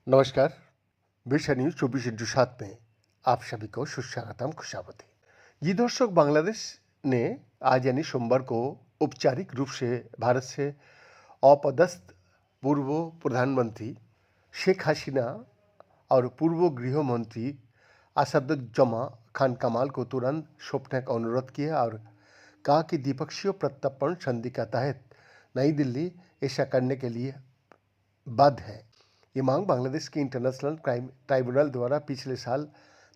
नमस्कार। विशा न्यूज 24/7 में आप सभी को सुस्वागतम, खुशामदी। जी दर्शक, बांग्लादेश ने आज यानी सोमवार को औपचारिक रूप से भारत से अपदस्थ पूर्व प्रधानमंत्री शेख हसीना और पूर्व गृह मंत्री असदुज्जमा खान कमाल को तुरंत सौंपने का अनुरोध किया और कहा कि द्विपक्षीय प्रत्यर्पण संधि के तहत नई दिल्ली ऐसा करने के लिए बाध्य है। ये मांग बांग्लादेश के इंटरनेशनल क्राइम ट्राइब्यूनल द्वारा पिछले साल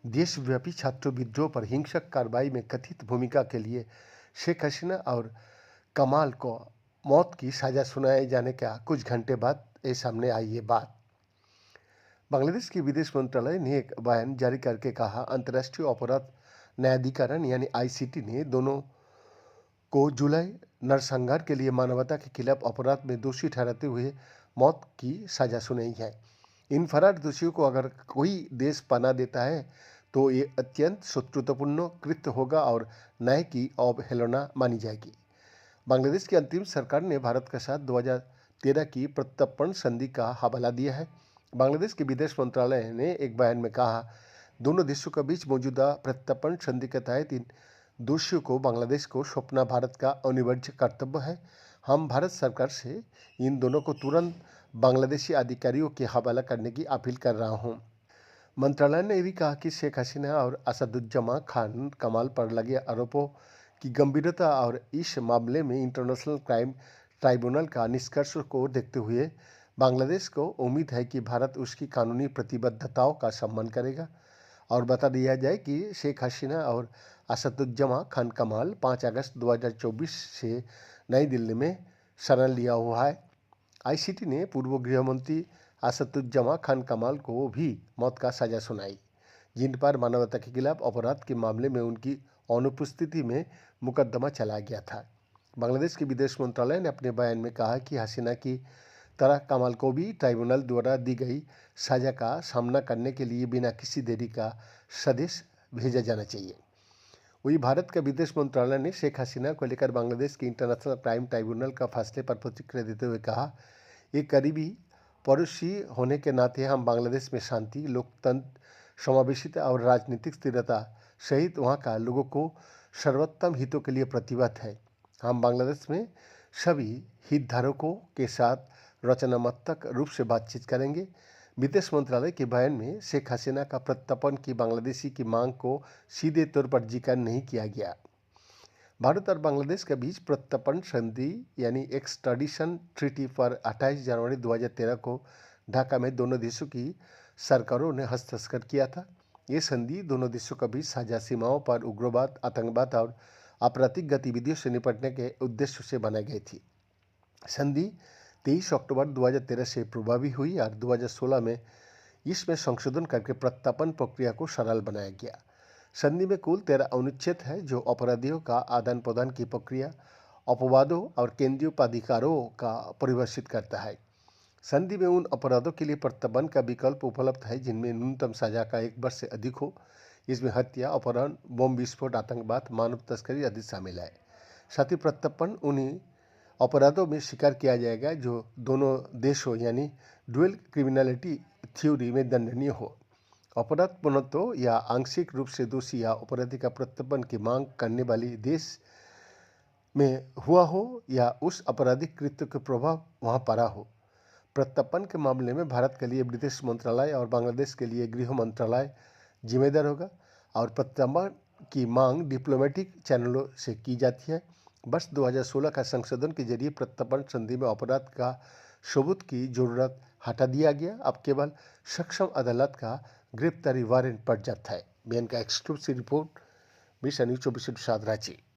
देशव्यापी छात्र विद्रोह पर हिंसक कार्रवाई में कथित भूमिका के लिए शेख हसीना और कमाल को मौत की सजा सुनाए जाने का कुछ घंटे बाद ये सामने आई ये बात। बांग्लादेश के विदेश मंत्रालय ने एक बयान जारी करके कहा, अंतर्राष्ट्रीय अपराध न्यायाधिकरण यानी आईसीटी ने दोनों को जुलाई नरसंहार के लिए मानवता के खिलाफ अपराध में दोषी ठहराते हुए मौत की सजा सुनाई है। इन फरार दोषियों को अगर कोई देश पनाह देता है तो ये अत्यंत शत्रुतापूर्ण कृत्य होगा और न्याय की अवहेलना मानी जाएगी। बांग्लादेश की अंतिम सरकार ने भारत के साथ 2013 की प्रत्यर्पण संधि का हवाला दिया है। बांग्लादेश के विदेश मंत्रालय ने एक बयान में कहा, दोनों देशों के बीच मौजूदा प्रत्यर्पण संधि के तहत इन दोषियों को बांग्लादेश को सौंपना भारत का अनिवार्य कर्तव्य है। हम भारत सरकार से इन दोनों को तुरंत बांग्लादेशी अधिकारियों के हवाला करने की अपील कर रहा हूं। मंत्रालय ने भी कहा कि शेख हसीना और असदुज्जमा खान कमाल पर लगे आरोपों की गंभीरता और इस मामले में इंटरनेशनल क्राइम ट्राइब्यूनल का निष्कर्ष को देखते हुए बांग्लादेश को उम्मीद है कि भारत उसकी कानूनी प्रतिबद्धताओं का सम्मान करेगा। और बता दिया जाए कि शेख हसीना और असदुज्जमा खान कमाल 5 अगस्त 2024 से नई दिल्ली में शरण लिया हुआ है। आईसीटी ने पूर्व गृह मंत्री असदुज्जमा खान कमाल को भी मौत का सजा सुनाई, जिन पर मानवता के खिलाफ अपराध के मामले में उनकी अनुपस्थिति में मुकदमा चलाया गया था। बांग्लादेश के विदेश मंत्रालय ने अपने बयान में कहा कि हसीना की तरह कमाल को भी ट्राइब्यूनल द्वारा दी गई सजा का सामना करने के लिए बिना किसी देरी का संदेश भेजा जाना चाहिए। वही भारत का विदेश मंत्रालय ने शेख हसीना को लेकर बांग्लादेश के इंटरनेशनल क्राइम ट्राइब्यूनल का फैसले पर प्रतिक्रिया देते हुए कहा, एक करीबी पड़ोसी होने के नाते हम बांग्लादेश में शांति, लोकतंत्र, समावेशिता और राजनीतिक स्थिरता सहित वहाँ का लोगों को सर्वोत्तम हितों के लिए प्रतिबद्ध है। हम बांग्लादेश में सभी हितधारकों के साथ रचनात्मक रूप से बातचीत करेंगे। विदेश मंत्रालय के बयान में शेख हसीना का प्रत्यर्पण की बांग्लादेशी की मांग को सीधे तौर पर जिक्र नहीं किया गया। भारत और बांग्लादेश के बीच प्रत्यर्पण संधि यानी एक्सट्राडिशन ट्रीटी पर 28 जनवरी 2013 को ढाका में दोनों देशों की सरकारों ने हस्ताक्षर किया था। ये संधि दोनों देशों के बीच साझा सीमाओं पर उग्रवाद, आतंकवाद और आपराधिक गतिविधियों से निपटने के उद्देश्य से बनाई गई थी। संधि 23 अक्टूबर 2013 से प्रभावी हुई और 2016 में इसमें संशोधन करके प्रत्यर्पण प्रक्रिया को सरल बनाया गया। संधि में कुल 13 अनुच्छेद है जो अपराधियों का आदान प्रदान की प्रक्रिया, अपवादों और केंद्रीय प्राधिकारों का परिभाषित करता है। संधि में उन अपराधों के लिए प्रत्यर्पण का विकल्प उपलब्ध है जिनमें न्यूनतम सजा का 1 वर्ष से अधिक हो। इसमें हत्या, अपहरण, बम विस्फोट, आतंकवाद, मानव तस्करी आदि शामिल है। साथ ही प्रत्यर्पण उन्हीं अपराधों में स्वीकार किया जाएगा जो दोनों देशों यानी ड्यूअल क्रिमिनलिटी थ्योरी में दंडनीय हो। अपराध पूर्णतः या आंशिक रूप से दोषी या अपराधी का प्रत्यर्पण की मांग करने वाली देश में हुआ हो या उस आपराधिक कृत्य के प्रभाव वहां पड़ा हो। प्रत्यर्पण के मामले में भारत के लिए विदेश मंत्रालय और बांग्लादेश के लिए गृह मंत्रालय जिम्मेदार होगा और प्रत्यर्पण की मांग डिप्लोमेटिक चैनलों से की जाती है। वर्ष 2016 का संशोधन के जरिए प्रत्यर्पण संधि में अपराध का सबूत की जरूरत हटा दिया गया। अब केवल सक्षम अदालत का गिरफ्तारी वारंट पड़ जाता है। बीएन का एक्सक्लूसिव रिपोर्ट, विशा न्यूज 24/7 रांची।